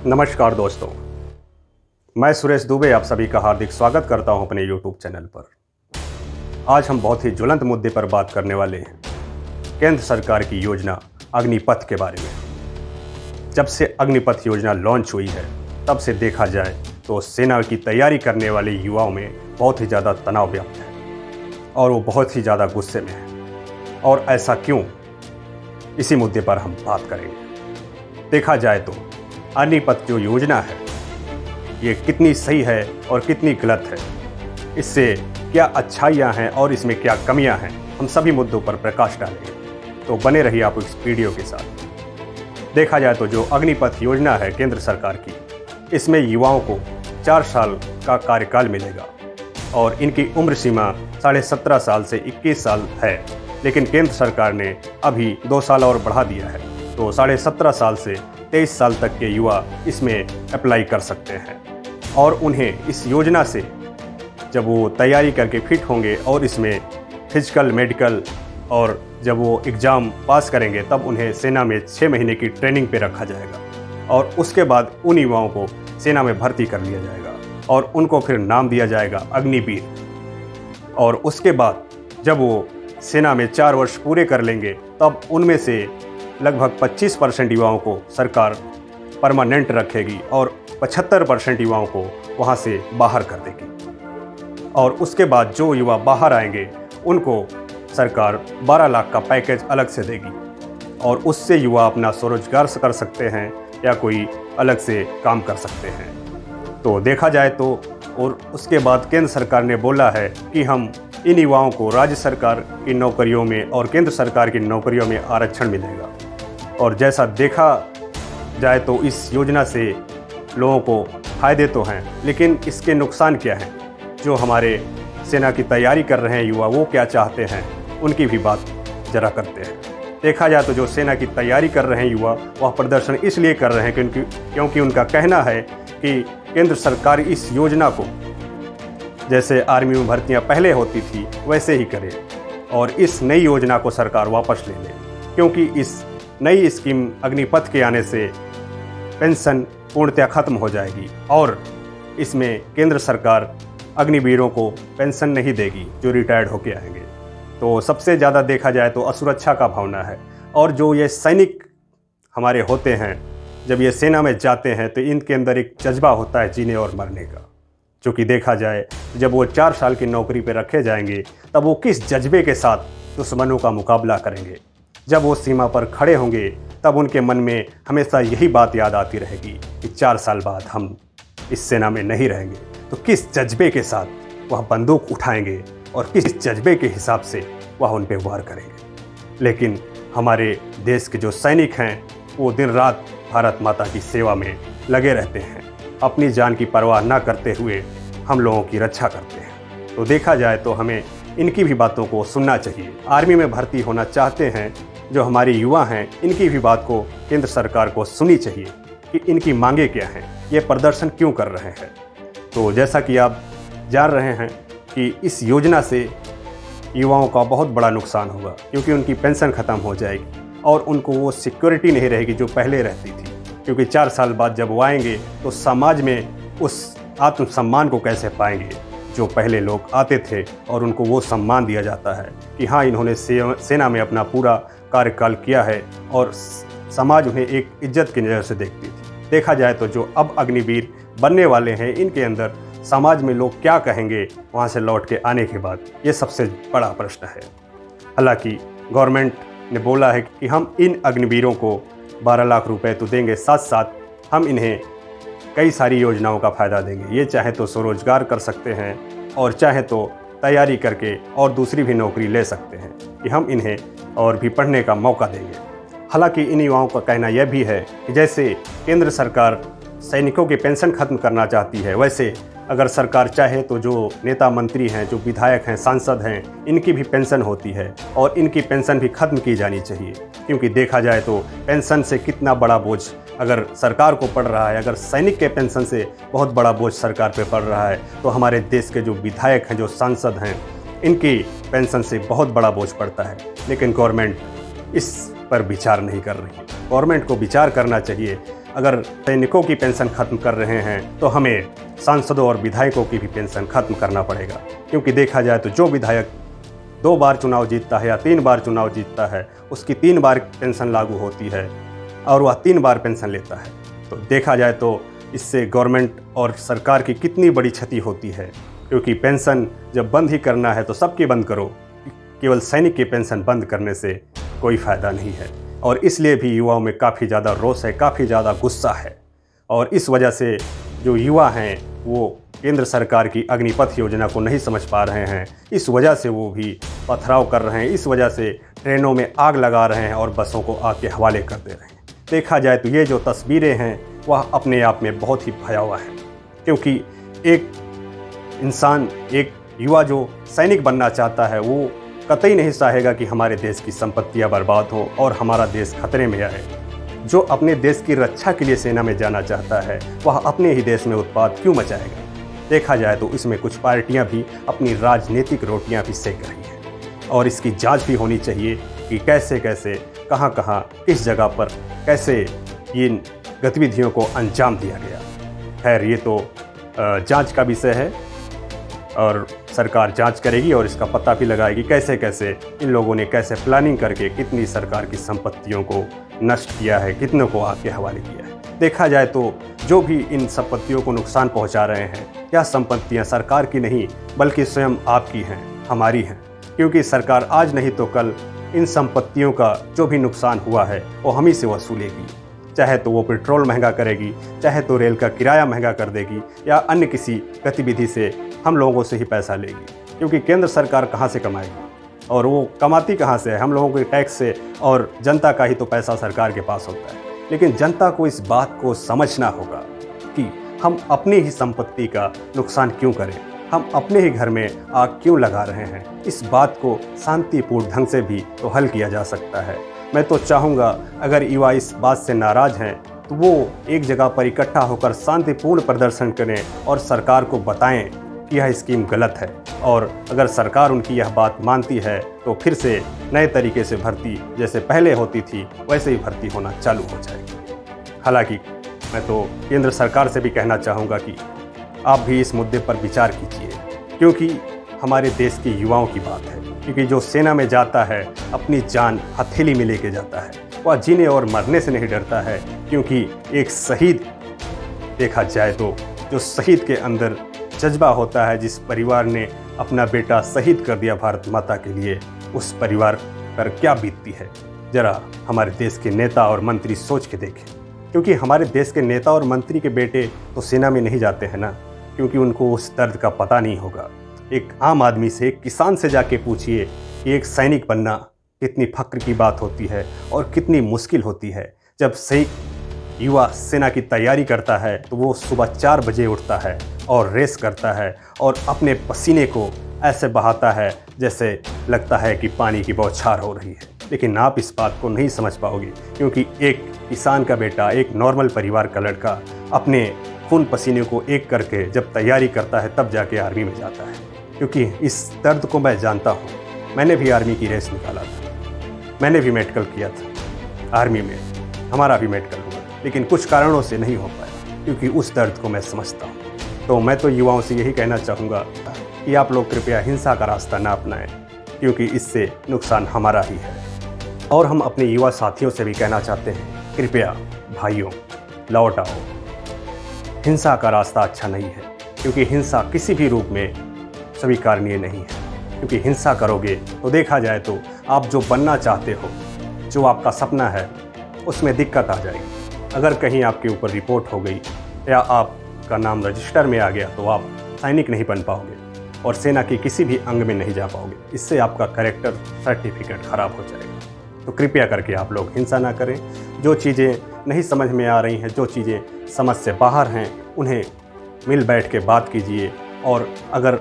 नमस्कार दोस्तों, मैं सुरेश दुबे आप सभी का हार्दिक स्वागत करता हूं अपने YouTube चैनल पर। आज हम बहुत ही ज्वलंत मुद्दे पर बात करने वाले हैं, केंद्र सरकार की योजना अग्निपथ के बारे में। जब से अग्निपथ योजना लॉन्च हुई है तब से देखा जाए तो सेना की तैयारी करने वाले युवाओं में बहुत ही ज़्यादा तनाव व्याप्त है और वो बहुत ही ज़्यादा गुस्से में है। और ऐसा क्यों, इसी मुद्दे पर हम बात करेंगे। देखा जाए तो अग्निपथ जो योजना है ये कितनी सही है और कितनी गलत है, इससे क्या अच्छाइयाँ हैं और इसमें क्या कमियाँ हैं, हम सभी मुद्दों पर प्रकाश डालेंगे। तो बने रहिए आप इस वीडियो के साथ। देखा जाए तो जो अग्निपथ योजना है केंद्र सरकार की, इसमें युवाओं को 4 साल का कार्यकाल मिलेगा और इनकी उम्र सीमा 17.5 साल से 21 साल है। लेकिन केंद्र सरकार ने अभी 2 साल और बढ़ा दिया है, तो 17.5 साल से 23 साल तक के युवा इसमें अप्लाई कर सकते हैं। और उन्हें इस योजना से जब वो तैयारी करके फिट होंगे और इसमें फिजिकल, मेडिकल और जब वो एग्ज़ाम पास करेंगे तब उन्हें सेना में 6 महीने की ट्रेनिंग पे रखा जाएगा और उसके बाद उन युवाओं को सेना में भर्ती कर लिया जाएगा और उनको फिर नाम दिया जाएगा अग्निवीर। और उसके बाद जब वो सेना में 4 वर्ष पूरे कर लेंगे तब उनमें से लगभग 25% युवाओं को सरकार परमानेंट रखेगी और 75% युवाओं को वहाँ से बाहर कर देगी। और उसके बाद जो युवा बाहर आएंगे उनको सरकार 12 लाख का पैकेज अलग से देगी और उससे युवा अपना स्वरोजगार कर सकते हैं या कोई अलग से काम कर सकते हैं। तो देखा जाए तो और उसके बाद केंद्र सरकार ने बोला है कि हम इन युवाओं को राज्य सरकार की नौकरियों में और केंद्र सरकार की नौकरियों में आरक्षण मिलेगा। और जैसा देखा जाए तो इस योजना से लोगों को फ़ायदे तो हैं, लेकिन इसके नुकसान क्या हैं। जो हमारे सेना की तैयारी कर रहे हैं युवा, वो क्या चाहते हैं, उनकी भी बात जरा करते हैं। देखा जाए तो जो सेना की तैयारी कर रहे हैं युवा, वह प्रदर्शन इसलिए कर रहे हैं क्योंकि उनका कहना है कि केंद्र सरकार इस योजना को जैसे आर्मी में भर्तियां पहले होती थी वैसे ही करे और इस नई योजना को सरकार वापस ले ले, क्योंकि इस नई स्कीम अग्निपथ के आने से पेंशन पूर्णतः खत्म हो जाएगी और इसमें केंद्र सरकार अग्निवीरों को पेंशन नहीं देगी जो रिटायर्ड होके आएंगे। तो सबसे ज़्यादा देखा जाए तो असुरक्षा का भावना है। और जो ये सैनिक हमारे होते हैं, जब ये सेना में जाते हैं तो इनके अंदर एक जज्बा होता है जीने और मरने का, जो कि देखा जाए जब वो 4 साल की नौकरी पर रखे जाएंगे तब वो किस जज्बे के साथ दुश्मनों का मुकाबला करेंगे। जब वो सीमा पर खड़े होंगे तब उनके मन में हमेशा यही बात याद आती रहेगी कि 4 साल बाद हम इस सेना में नहीं रहेंगे। तो किस जज्बे के साथ वह बंदूक उठाएंगे और किस जज्बे के हिसाब से वह उन पर वार करेंगे। लेकिन हमारे देश के जो सैनिक हैं वो दिन रात भारत माता की सेवा में लगे रहते हैं, अपनी जान की परवाह ना करते हुए हम लोगों की रक्षा करते हैं। तो देखा जाए तो हमें इनकी भी बातों को सुनना चाहिए। आर्मी में भर्ती होना चाहते हैं जो हमारे युवा हैं, इनकी भी बात को केंद्र सरकार को सुननी चाहिए कि इनकी मांगे क्या हैं, ये प्रदर्शन क्यों कर रहे हैं। तो जैसा कि आप जान रहे हैं कि इस योजना से युवाओं का बहुत बड़ा नुकसान होगा, क्योंकि उनकी पेंशन ख़त्म हो जाएगी और उनको वो सिक्योरिटी नहीं रहेगी जो पहले रहती थी। क्योंकि 4 साल बाद जब वो आएंगे तो समाज में उस आत्मसम्मान को कैसे पाएंगे जो पहले लोग आते थे और उनको वो सम्मान दिया जाता है कि हाँ, इन्होंने सेना में अपना पूरा कार्यकाल किया है और समाज उन्हें एक इज्जत की नज़र से देखती थी। देखा जाए तो जो अब अग्निवीर बनने वाले हैं, इनके अंदर समाज में लोग क्या कहेंगे वहाँ से लौट के आने के बाद, ये सबसे बड़ा प्रश्न है। हालांकि गवर्नमेंट ने बोला है कि हम इन अग्निवीरों को 12 लाख रुपए तो देंगे, साथ साथ हम इन्हें कई सारी योजनाओं का फ़ायदा देंगे। ये चाहे तो स्वरोजगार कर सकते हैं और चाहे तो तैयारी करके और दूसरी भी नौकरी ले सकते हैं कि हम इन्हें और भी पढ़ने का मौका देंगे। हालांकि इन युवाओं का कहना यह भी है कि जैसे केंद्र सरकार सैनिकों की पेंशन खत्म करना चाहती है, वैसे अगर सरकार चाहे तो जो नेता मंत्री हैं, जो विधायक हैं, सांसद हैं, इनकी भी पेंशन होती है और इनकी पेंशन भी खत्म की जानी चाहिए। क्योंकि देखा जाए तो पेंशन से कितना बड़ा बोझ अगर सरकार को पड़ रहा है, अगर सैनिक के पेंशन से बहुत बड़ा बोझ सरकार पे पड़ रहा है, तो हमारे देश के जो विधायक हैं, जो सांसद हैं, इनकी पेंशन से बहुत बड़ा बोझ पड़ता है। लेकिन गवर्नमेंट इस पर विचार नहीं कर रही है। गवर्नमेंट को विचार करना चाहिए अगर सैनिकों की पेंशन खत्म कर रहे हैं तो हमें सांसदों और विधायकों की भी पेंशन खत्म करना पड़ेगा। क्योंकि देखा जाए तो जो विधायक 2 बार चुनाव जीतता है या 3 बार चुनाव जीतता है, उसकी 3 बार पेंशन लागू होती है और वह 3 बार पेंशन लेता है। तो देखा जाए तो इससे गवर्नमेंट और सरकार की कितनी बड़ी क्षति होती है। क्योंकि पेंशन जब बंद ही करना है तो सबकी बंद करो, केवल सैनिक की पेंशन बंद करने से कोई फ़ायदा नहीं है। और इसलिए भी युवाओं में काफ़ी ज़्यादा रोष है, काफ़ी ज़्यादा गुस्सा है। और इस वजह से जो युवा हैं वो केंद्र सरकार की अग्निपथ योजना को नहीं समझ पा रहे हैं। इस वजह से वो भी पथराव कर रहे हैं, इस वजह से ट्रेनों में आग लगा रहे हैं और बसों को आग के हवाले कर दे रहे हैं। देखा जाए तो ये जो तस्वीरें हैं वह अपने आप में बहुत ही भयावह है। क्योंकि एक इंसान, एक युवा जो सैनिक बनना चाहता है, वो कतई नहीं चाहेगा कि हमारे देश की संपत्तियां बर्बाद हो और हमारा देश खतरे में आए। जो अपने देश की रक्षा के लिए सेना में जाना चाहता है वह अपने ही देश में उत्पात क्यों मचाएगा। देखा जाए तो इसमें कुछ पार्टियां भी अपनी राजनीतिक रोटियां भी सेक रही हैं और इसकी जांच भी होनी चाहिए कि कैसे कैसे, कहां कहां, किस जगह पर कैसे इन गतिविधियों को अंजाम दिया गया। खैर, ये तो जांच का विषय है और सरकार जांच करेगी और इसका पता भी लगाएगी कैसे कैसे इन लोगों ने कैसे प्लानिंग करके कितनी सरकार की संपत्तियों को नष्ट किया है, कितनों को आग के हवाले किया है। देखा जाए तो जो भी इन संपत्तियों को नुकसान पहुंचा रहे हैं, यह संपत्तियां सरकार की नहीं बल्कि स्वयं आपकी हैं, हमारी हैं। क्योंकि सरकार आज नहीं तो कल इन संपत्तियों का जो भी नुकसान हुआ है वो हम ही से वसूलेगी। चाहे तो वो पेट्रोल महंगा करेगी, चाहे तो रेल का किराया महंगा कर देगी या अन्य किसी गतिविधि से हम लोगों से ही पैसा लेगी। क्योंकि केंद्र सरकार कहाँ से कमाएगी और वो कमाती कहाँ से है? हम लोगों के टैक्स से और जनता का ही तो पैसा सरकार के पास होता है। लेकिन जनता को इस बात को समझना होगा कि हम अपनी ही संपत्ति का नुकसान क्यों करें, हम अपने ही घर में आग क्यों लगा रहे हैं। इस बात को शांतिपूर्ण ढंग से भी तो हल किया जा सकता है। मैं तो चाहूँगा अगर युवा इस बात से नाराज़ हैं तो वो एक जगह पर इकट्ठा होकर शांतिपूर्ण प्रदर्शन करें और सरकार को बताएं कि यह स्कीम गलत है। और अगर सरकार उनकी यह बात मानती है तो फिर से नए तरीके से भर्ती जैसे पहले होती थी वैसे ही भर्ती होना चालू हो जाएगी। हालांकि मैं तो केंद्र सरकार से भी कहना चाहूँगा कि आप भी इस मुद्दे पर विचार कीजिए, क्योंकि हमारे देश के युवाओं की बात है। क्योंकि जो सेना में जाता है अपनी जान हथेली में लेके जाता है, वह जीने और मरने से नहीं डरता है। क्योंकि एक शहीद, देखा जाए तो जो शहीद के अंदर जज्बा होता है, जिस परिवार ने अपना बेटा शहीद कर दिया भारत माता के लिए, उस परिवार पर क्या बीतती है जरा हमारे देश के नेता और मंत्री सोच के देखें। क्योंकि हमारे देश के नेता और मंत्री के बेटे तो सेना में नहीं जाते हैं ना, क्योंकि उनको उस दर्द का पता नहीं होगा। एक आम आदमी से, एक किसान से जाके पूछिए कि एक सैनिक बनना कितनी फक्र की बात होती है और कितनी मुश्किल होती है। जब से युवा सेना की तैयारी करता है तो वो सुबह 4 बजे उठता है और रेस करता है और अपने पसीने को ऐसे बहाता है जैसे लगता है कि पानी की बौछार हो रही है। लेकिन आप इस बात को नहीं समझ पाओगे, क्योंकि एक किसान का बेटा, एक नॉर्मल परिवार का लड़का अपने खून पसीने को एक करके जब तैयारी करता है तब जाके आर्मी में जाता है। क्योंकि इस दर्द को मैं जानता हूँ। मैंने भी आर्मी की रेस निकाला था, मैंने भी मेडिकल किया था आर्मी में, हमारा भी मेडिकल हुआ, लेकिन कुछ कारणों से नहीं हो पाया। क्योंकि उस दर्द को मैं समझता हूँ। तो मैं तो युवाओं से यही कहना चाहूँगा कि आप लोग कृपया हिंसा का रास्ता ना अपनाएं, क्योंकि इससे नुकसान हमारा ही है। और हम अपने युवा साथियों से भी कहना चाहते हैं, कृपया भाइयों लौट आओ। हिंसा का रास्ता अच्छा नहीं है, क्योंकि हिंसा किसी भी रूप में स्वीकारनीय नहीं है। क्योंकि हिंसा करोगे तो देखा जाए तो आप जो बनना चाहते हो, जो आपका सपना है, उसमें दिक्कत आ जाएगी। अगर कहीं आपके ऊपर रिपोर्ट हो गई या आपका नाम रजिस्टर में आ गया तो आप सैनिक नहीं बन पाओगे और सेना की किसी भी अंग में नहीं जा पाओगे। इससे आपका कैरेक्टर सर्टिफिकेट ख़राब हो जाएगा। तो कृपया करके आप लोग हिंसा ना करें। जो चीज़ें नहीं समझ में आ रही हैं, जो चीज़ें समझ से बाहर हैं, उन्हें मिल बैठ के बात कीजिए। और अगर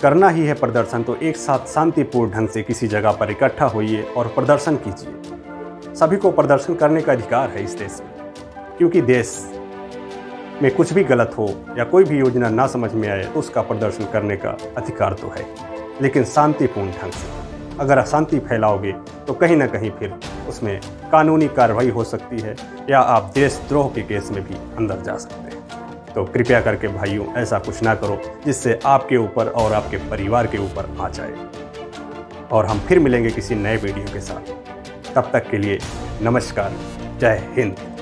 करना ही है प्रदर्शन तो एक साथ शांतिपूर्ण ढंग से किसी जगह पर इकट्ठा होइए और प्रदर्शन कीजिए। सभी को प्रदर्शन करने का अधिकार है इस देश में, क्योंकि देश में कुछ भी गलत हो या कोई भी योजना ना समझ में आए तो उसका प्रदर्शन करने का अधिकार तो है, लेकिन शांतिपूर्ण ढंग से। अगर अशांति फैलाओगे तो कहीं ना कहीं फिर उसमें कानूनी कार्रवाई हो सकती है या आप देशद्रोह के केस में भी अंदर जा सकते हैं। तो कृपया करके भाइयों ऐसा कुछ ना करो जिससे आपके ऊपर और आपके परिवार के ऊपर आ जाए। और हम फिर मिलेंगे किसी नए वीडियो के साथ। तब तक के लिए नमस्कार, जय हिंद।